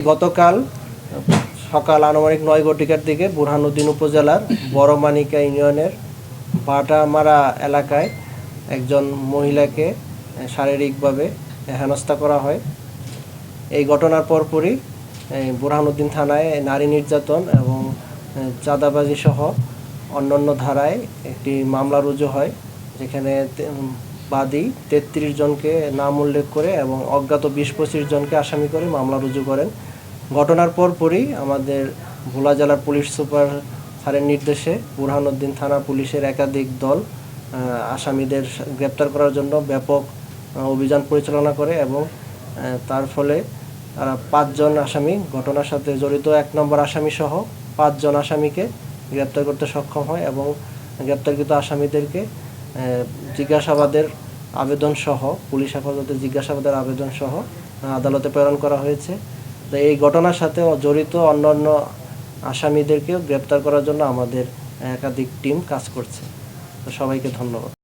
গতকাল সকাল আনুমানিক ৯ ঘটিকার দিকে বুরহানুদ্দিন উপজেলার বড়মানিকা ইউনিয়নের বাটামারা এলাকায় একজন মহিলাকে শারীরিকভাবে হেনস্থা করা হয়। এই ঘটনার পরপরই বুরহানুদ্দিন থানায় নারী নির্যাতন এবং চাঁদাবাজি সহ অন্যান্য ধারায় একটি মামলা রুজু হয়, যেখানে বাদী ৩৩ জনকে নাম উল্লেখ করে এবং অজ্ঞাত ২০-২৫ জনকে আসামি করে মামলা রুজু করেন। ঘটনার পরপরই আমাদের ভোলা জেলার পুলিশ সুপার স্যারের নির্দেশে বুরহানুদ্দিন থানা পুলিশের একাধিক দল আসামিদের গ্রেপ্তার করার জন্য ব্যাপক অভিযান পরিচালনা করে এবং তার ফলে তারা ৫ জন আসামি ঘটনার সাথে জড়িত ১ নম্বর আসামি সহ ৫ জন আসামিকে গ্রেপ্তার করতে সক্ষম হয় এবং গ্রেপ্তারকৃত আসামিদেরকে জিজ্ঞাসাবাদের আবেদন সহ পুলিশ হেফাজতে জিজ্ঞাসাবাদের আবেদন সহ আদালতে প্রেরণ করা হয়েছে। তো এই ঘটনার সাথে জড়িত অন্যান্য আসামিদেরকেও গ্রেপ্তার করার জন্য আমাদের একাধিক টিম কাজ করছে। তো সবাইকে ধন্যবাদ।